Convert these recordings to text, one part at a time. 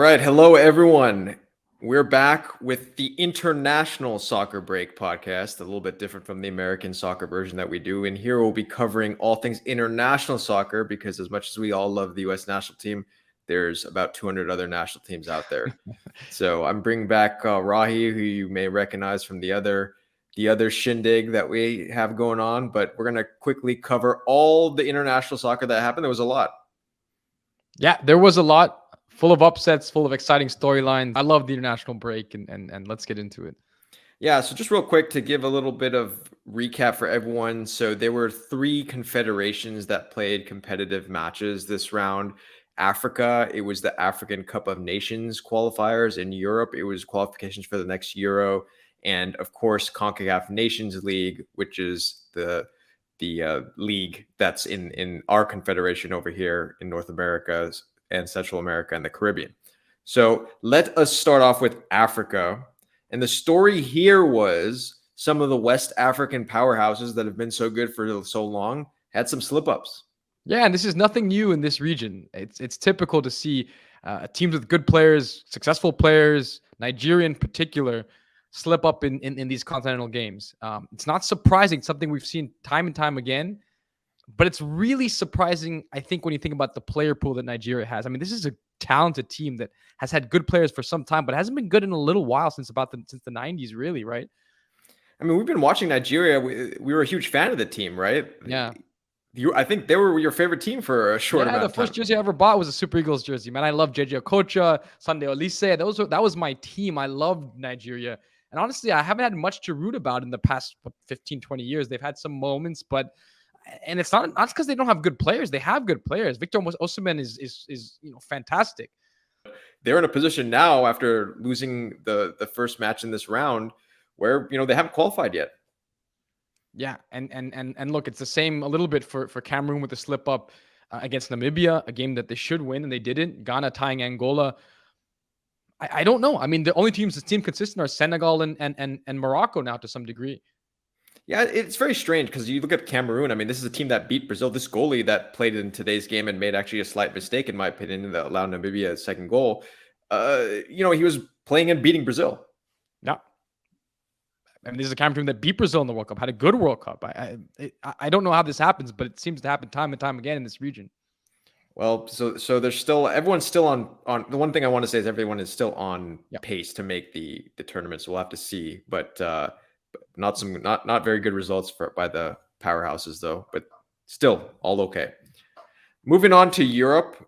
right. Hello, everyone. We're back with the International Soccer Break podcast, a little bit different from the American soccer version that we do. And here we'll be covering all things international soccer because, as much as we all love the U.S. national team, there's about 200 other national teams out there. So I'm bringing back Rahi, who you may recognize from the other shindig that we have going on. But we're going to quickly cover all the international soccer that happened. There was a lot. Yeah, there was a lot, full of upsets, full of exciting storylines. I love the international break, and let's get into it. Yeah, so just real quick to give a little bit of recap for everyone. So there were 3 confederations that played competitive matches this round. Africa, it was the African Cup of Nations qualifiers. In Europe, it was qualifications for the next Euro. And of course, CONCACAF Nations League, which is the league that's in our confederation over here in North America and Central America and the Caribbean. So let us start off with Africa. And the story here was some of the West African powerhouses that have been so good for so long had some slip-ups. Yeah, and this is nothing new in this region. It's typical to see teams with good players, successful players, Nigeria in particular, slip up in these continental games. It's not surprising, something we've seen time and time again, but it's really surprising, I think, when you think about the player pool that Nigeria has. I mean, this is a talented team that has had good players for some time, but hasn't been good in a little while since the 90s, really, right? I mean, we've been watching Nigeria. We were a huge fan of the team, right? Yeah. I think they were your favorite team for a short amount of time. The first jersey I ever bought was a Super Eagles jersey, man. I love JJ Okocha, Sunday Olise. That was my team. I loved Nigeria. And honestly, I haven't had much to root about in the past 15, 20 years. They've had some moments, and it's not because they don't have good players. They have good players. Victor Osimhen is fantastic. They're in a position now after losing the first match in this round where they haven't qualified yet. Yeah, and look, it's the same a little bit for Cameroon with the slip up against Namibia, a game that they should win and they didn't. Ghana tying Angola. I don't know. I mean, the only teams that seem consistent are Senegal and Morocco now to some degree. Yeah, it's very strange because you look at Cameroon. I mean, this is a team that beat Brazil. This goalie that played in today's game and made actually a slight mistake, in my opinion, that allowed Namibia a second goal. He was playing and beating Brazil. Yeah. I mean, this is a Cameroon that beat Brazil in the World Cup, had a good World Cup. I don't know how this happens, but it seems to happen time and time again in this region. Well, so there's everyone's still on. The one thing I want to say is everyone is still on pace to make the tournament. So we'll have to see, but not very good results by the powerhouses though. But still all okay. Moving on to Europe.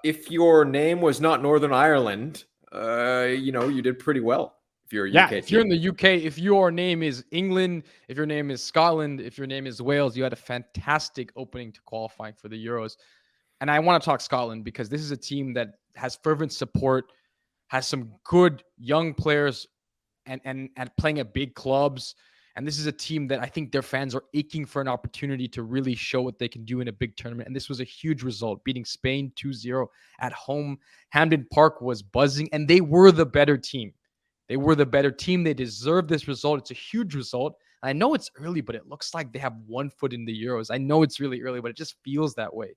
If your name was not Northern Ireland, you did pretty well. If you're a UK if you're in the UK, if your name is England, if your name is Scotland, if your name is Wales, you had a fantastic opening to qualifying for the Euros. And I want to talk Scotland because this is a team that has fervent support, has some good young players and playing at big clubs. And this is a team that I think their fans are aching for an opportunity to really show what they can do in a big tournament. And this was a huge result, beating Spain 2-0 at home. Hampden Park was buzzing, and they were the better team. They were the better team. They deserved this result. It's a huge result. I know it's early, but it looks like they have one foot in the Euros. I know it's really early, but it just feels that way.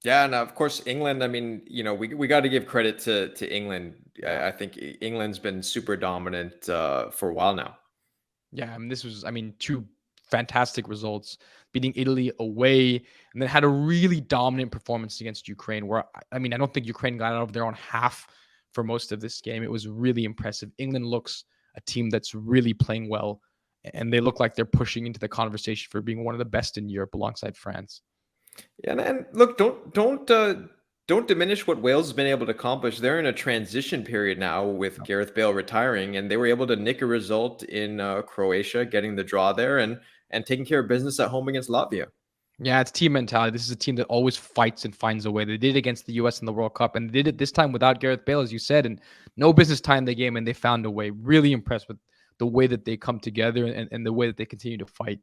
Yeah, and of course, England, I mean, we got to give credit to England. I think England's been super dominant for a while now. Yeah, I mean, this was, 2 fantastic results, beating Italy away, and then had a really dominant performance against Ukraine, where, I don't think Ukraine got out of their own half for most of this game. It was really impressive. England looks a team that's really playing well, and they look like they're pushing into the conversation for being one of the best in Europe alongside France. Yeah, and look, don't diminish what Wales has been able to accomplish. They're in a transition period now with Gareth Bale retiring, and they were able to nick a result in Croatia, getting the draw there, and taking care of business at home against Latvia. Yeah, it's team mentality. This is a team that always fights and finds a way. They did it against the U.S. in the World Cup, and they did it this time without Gareth Bale, as you said, and no business tying the game, and they found a way. Really impressed with the way that they come together and the way that they continue to fight.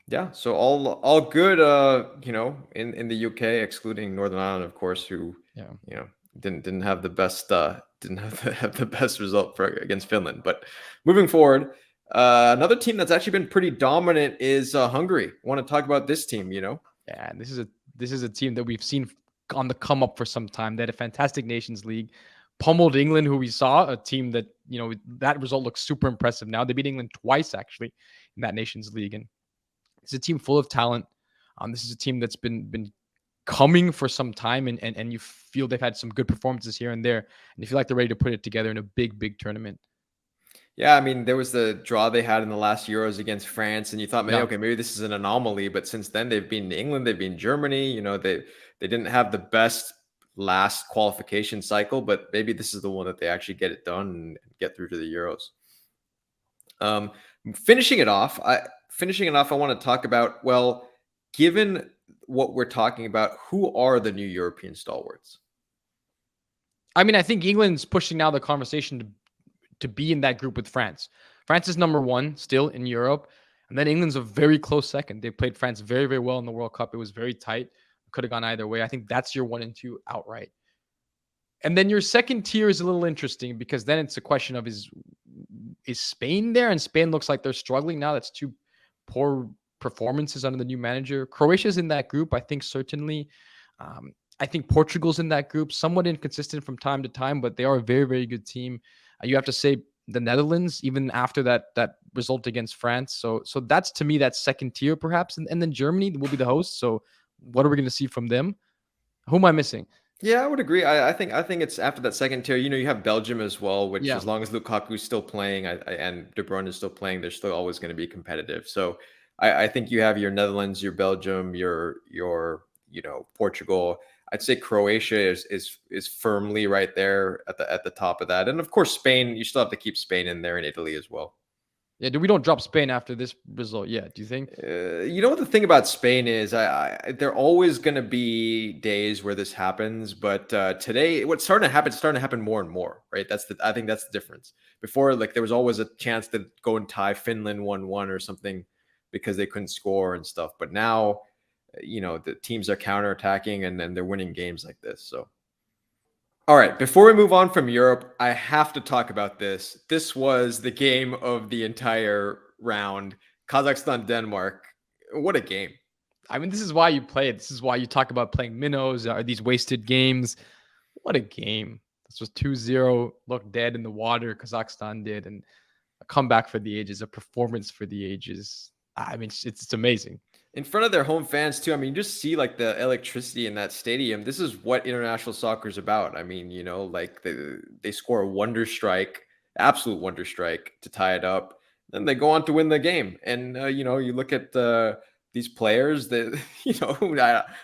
Yeah, so all good, in the UK, excluding Northern Ireland, of course, who didn't have the best have the best result against Finland. But moving forward, another team that's actually been pretty dominant is Hungary. I want to talk about this team. Yeah, this is a team that we've seen on the come up for some time. They had a fantastic Nations League, pummeled England, who we saw, a team that, that result looks super impressive now. They beat England twice, actually, in that Nations League. And it's a team full of talent. This is a team that's been coming for some time, and you feel they've had some good performances here and there. And you feel like they're ready to put it together in a big tournament. Yeah, I mean, there was the draw they had in the last Euros against France, and you thought, maybe, Yeah. okay, maybe this is an anomaly. But since then, they've been England, they've been Germany. They didn't have the best last qualification cycle, but maybe this is the one that they actually get it done and get through to the Euros. Um, finishing it off, I want to talk about, well, given what we're talking about, who are the new European stalwarts? I mean, I think England's pushing now the conversation to be in that group with France. France is number one still in Europe. And then England's a very close second. They played France very well in the World Cup. It was very tight. Could have gone either way. I think that's your 1 and 2 outright. And then your second tier is a little interesting because then it's a question of is Spain there? And Spain looks like they're struggling now. That's 2 poor performances under the new manager. Croatia's in that group, I think, certainly. I think Portugal's in that group, somewhat inconsistent from time to time, but they are a very good team. You have to say the Netherlands, even after that result against France. So that's, to me, that second tier perhaps. And then Germany will be the host. So what are we going to see from them? Who am I missing? Yeah, I would agree. I think it's after that second tier. You have Belgium as well, which as long as Lukaku's still playing and De Bruyne is still playing, they're still always going to be competitive. So I think you have your Netherlands, your Belgium, your Portugal. I'd say Croatia is firmly right there at the top of that, and of course Spain. You still have to keep Spain in there, and Italy as well. Yeah, we don't drop Spain after this result yet, do you think? What the thing about Spain is, there are always going to be days where this happens, but today, what's starting to happen more and more, right? I think that's the difference. Before, like, there was always a chance to go and tie Finland 1-1 or something because they couldn't score and stuff. But now, the teams are counterattacking and then they're winning games like this. So, all right, before we move on from Europe, I have to talk about this. This was the game of the entire round. Kazakhstan, Denmark. What a game. I mean, this is why you play it. This is why you talk about playing minnows or these wasted games. What a game. This was 2-0, looked dead in the water. Kazakhstan did, and a comeback for the ages, a performance for the ages. I mean, it's amazing. In front of their home fans too. I mean, you just see like the electricity in that stadium. This is what international soccer is about. I mean, like they score a wonder strike, absolute wonder strike to tie it up. Then they go on to win the game. And you look at these players that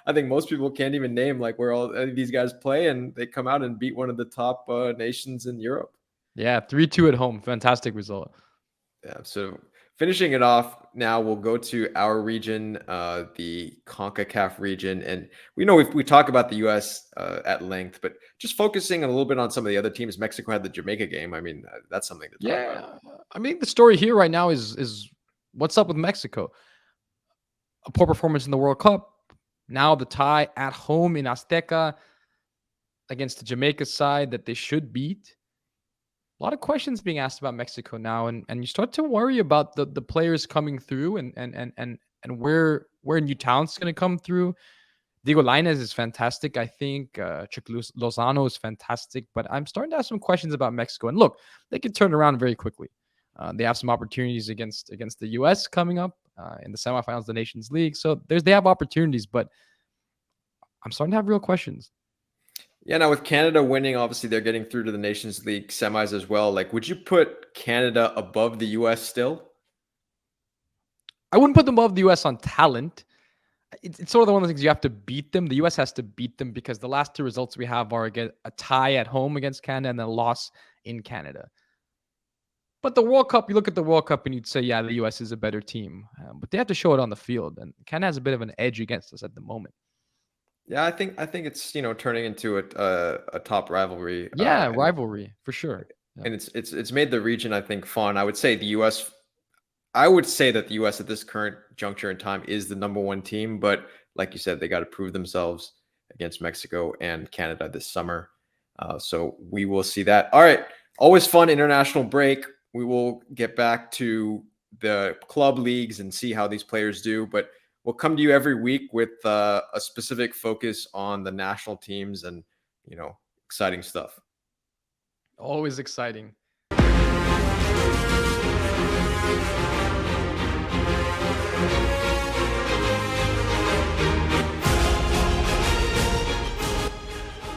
I think most people can't even name like where all these guys play, and they come out and beat one of the top nations in Europe. Yeah, 3-2 at home. Fantastic result. Yeah. So finishing it off, now we'll go to our region, the CONCACAF region. And we talk about the U.S. At length, but just focusing a little bit on some of the other teams. Mexico had the Jamaica game. I mean, that's something to talk about. I mean, the story here right now is what's up with Mexico? A poor performance in the World Cup. Now the tie at home in Azteca against the Jamaica side that they should beat. A lot of questions being asked about Mexico now, and you start to worry about the players coming through and where new talent's going to come through. Diego Lainez is fantastic, I think. Chick Lozano is fantastic, but I'm starting to have some questions about Mexico. And look, they can turn around very quickly. They have some opportunities against the U.S. coming up in the semifinals of the Nations League, so they have opportunities, but I'm starting to have real questions. Yeah, now with Canada winning, obviously they're getting through to the Nations League semis as well. Like, would you put Canada above the U.S. still? I wouldn't put them above the U.S. on talent. It's sort of one of the things you have to beat them. The U.S. has to beat them because the last 2 results we have are a tie at home against Canada and then a loss in Canada. But the World Cup, you look at the World Cup and you'd say, yeah, the U.S. is a better team. But they have to show it on the field. And Canada has a bit of an edge against us at the moment. Yeah, I think it's turning into a top rivalry. Yeah, rivalry for sure. Yeah. And it's made the region, I think, fun. I would say the U.S. I would say that the U.S. at this current juncture in time is the number 1 team, but like you said, they got to prove themselves against Mexico and Canada this summer. So we will see that. All right, always fun international break. We will get back to the club leagues and see how these players do, but we'll come to you every week with a specific focus on the national teams and, exciting stuff. Always exciting.